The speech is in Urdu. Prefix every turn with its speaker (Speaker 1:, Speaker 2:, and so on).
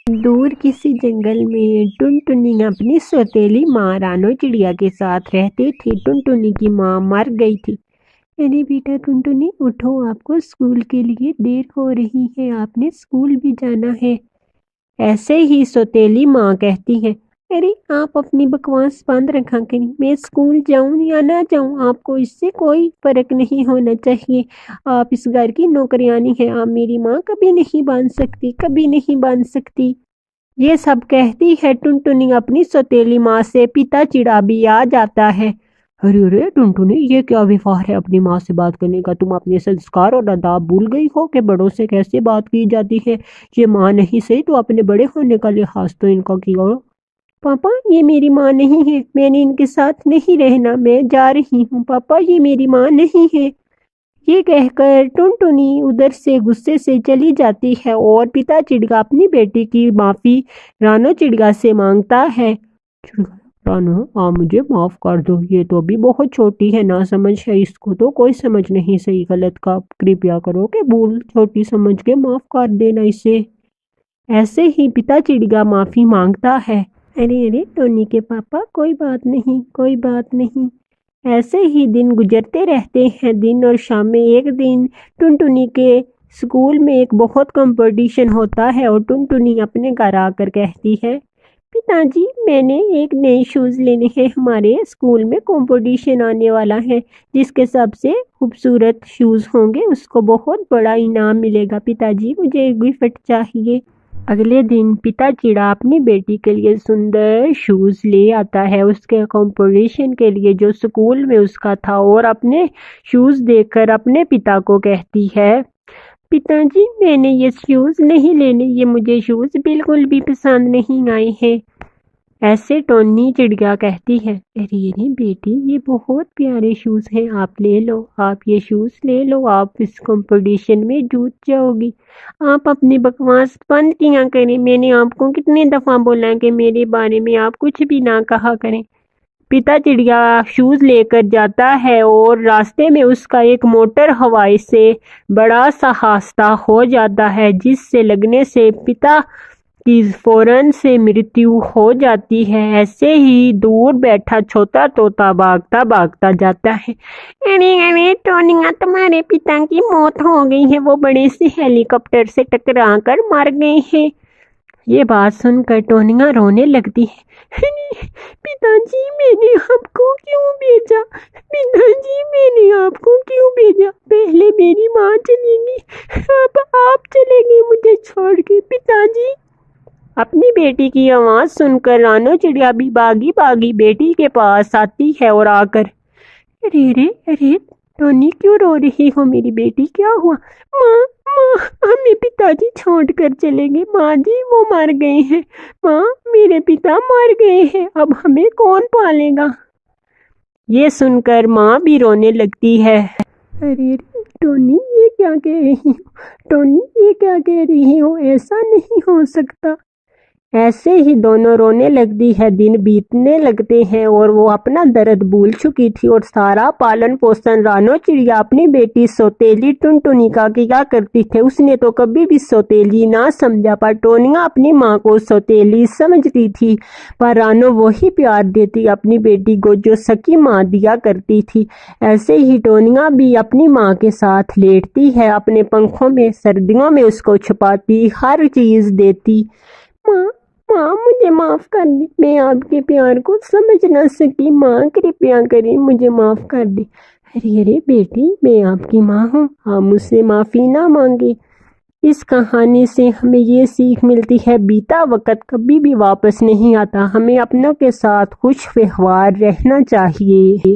Speaker 1: دور کسی جنگل میں ٹنٹنی اپنی سوتیلی ماں رانو چڑیا کے ساتھ رہتے تھے۔ ٹنٹنی کی ماں مر گئی تھی۔ ارے بیٹا ٹنٹنی اٹھو، آپ کو اسکول کے لیے دیر ہو رہی ہے، آپ نے اسکول بھی جانا ہے۔ ایسے ہی سوتیلی ماں کہتی ہے، ارے آپ اپنی بکواس بند رکھا کریں، میں اسکول جاؤں یا نہ جاؤں آپ کو اس سے کوئی فرق نہیں ہونا چاہیے۔ آپ اس گھر کی نوکرانی ہیں، آپ میری ماں کبھی نہیں بن سکتی، کبھی نہیں بن سکتی۔ یہ سب کہتی ہے ٹنٹنی اپنی سوتیلی ماں سے پتا چڑا بھی آ جاتا ہے۔ ارے ٹنٹنی، یہ کیا ویوہار ہے اپنی ماں سے بات کرنے کا؟ تم اپنے سنسکار اور آداب بھول گئی ہو کہ بڑوں سے کیسے بات کی جاتی ہے؟ یہ ماں نہیں صحیح تو اپنے بڑے ہونے کا لحاظ تو ان کا کیا۔ پاپا یہ میری ماں نہیں ہے، میں نے ان کے ساتھ نہیں رہنا، میں جا رہی ہوں، پاپا یہ میری ماں نہیں ہے۔ یہ کہہ کر ٹنٹنی ادھر سے غصے سے چلی جاتی ہے اور پتا چڑیا اپنی بیٹی کی معافی رانو چڑیا سے مانگتا ہے۔ رانو آپ مجھے معاف کر دو، یہ تو ابھی بہت چھوٹی ہے، نہ سمجھ ہے، اس کو تو کوئی سمجھ نہیں صحیح غلط کا، کرپیا کرو کہ بھول چھوٹی سمجھ کے معاف کر دینا اسے۔ ایسے ہی پتا چڑیا معافی مانگتا ہے۔ ارے ٹونی کے پاپا کوئی بات نہیں، کوئی بات نہیں۔ ایسے ہی دن گزرتے رہتے ہیں۔ دن اور شام میں ایک دن ٹنٹنی کے اسکول میں ایک بہت کمپٹیشن ہوتا ہے اور ٹنٹنی اپنے گھر آ کر کہتی ہے، پتا جی میں نے ایک نئے شوز لینے ہیں، ہمارے اسکول میں کمپٹیشن آنے والا ہے، جس کے سب سے خوبصورت شوز ہوں گے اس کو بہت بڑا انعام ملے گا، پتا جی مجھے ایک گفٹ چاہیے۔ اگلے دن پتا چڑا اپنی بیٹی کے لیے سندر شوز لے آتا ہے اس کے کمپٹیشن کے لیے جو اسکول میں اس کا تھا، اور اپنے شوز دیکھ کر اپنے پتا کو کہتی ہے، پتا جی میں نے یہ شوز نہیں لینے، یہ مجھے شوز بالکل بھی پسند نہیں آئے ہیں۔ ایسے ٹونی چڑیا کہتی ہے، ارے بیٹی یہ بہت پیارے شوز ہیں، آپ لے لو، آپ یہ شوز لے لو، آپ اس کمپٹیشن میں جیت جاؤ گی۔ آپ اپنی بکواس بند کیا کریں، میں نے آپ کو کتنے دفعہ بولا کہ میرے بارے میں آپ کچھ بھی نہ کہا کریں۔ پتا چڑیا شوز لے کر جاتا ہے اور راستے میں اس کا ایک موٹر ہوائی سے بڑا سا حادثہ ہو جاتا ہے، جس سے لگنے سے پتا کی فوراً سے مرتیو ہو جاتی ہے۔ ایسے ہی دور بیٹھا چھوٹا طوطا بھاگتا بھاگتا جاتا ہے، ارے ٹونیا تمہارے پتا کی موت ہو گئی ہے، وہ بڑے سے ہیلی کاپٹر سے ٹکرا کر مر گئے ہیں۔ یہ بات سن کر ٹونیا رونے لگتی ہے، پتا جی میں نے آپ کو کیوں بھیجا، پتا جی میں نے آپ کو کیوں بھیجا، پہلے میری ماں چلے گی، اب آپ چلے گے مجھے چھوڑ کے، پتا جی۔ اپنی بیٹی کی آواز سن کر رانو چڑیا بھی باغی باغی بیٹی کے پاس آتی ہے اور آ کر، ارے ٹونی کیوں رو رہی ہو میری بیٹی، کیا ہوا؟ ماں ہمیں پتا جی چھوڑ کر چلے گئے، ماں جی وہ مر گئے ہیں، ماں میرے پتا مر گئے ہیں، اب ہمیں کون پالے گا؟ یہ سن کر ماں بھی رونے لگتی ہے۔ ارے ٹونی یہ کیا کہہ رہی ہو، ٹونی یہ کیا کہہ رہی ہو، ایسا نہیں ہو سکتا۔ ایسے ہی دونوں رونے لگتی ہے۔ دن بیتنے لگتے ہیں اور وہ اپنا درد بھول چکی تھی اور سارا پالن پوشن رانو چڑیا اپنی بیٹی سوتیلی ٹنٹنی کا کیا کرتی تھے۔ اس نے تو کبھی بھی سوتیلی نہ سمجھا، پر ٹونیا اپنی ماں کو سوتیلی سمجھتی تھی، پر رانو وہی پیار دیتی اپنی بیٹی کو جو سکی ماں دیا کرتی تھی۔ ایسے ہی ٹونیا بھی اپنی ماں کے ساتھ لیٹتی ہے، اپنے پنکھوں میں، سردیوں میں اس کو چھپاتی، ہر چیز دیتی۔ ماں مجھے معاف کر دے، میں آپ کے پیار کو سمجھ نہ سکی، ماں کرپیا کریں مجھے معاف کر دے۔ ارے بیٹی میں آپ کی ماں ہوں، آپ مجھ سے معافی نہ مانگے۔ اس کہانی سے ہمیں یہ سیکھ ملتی ہے، بیتا وقت کبھی بھی واپس نہیں آتا، ہمیں اپنوں کے ساتھ خوش ویوہار رہنا چاہیے۔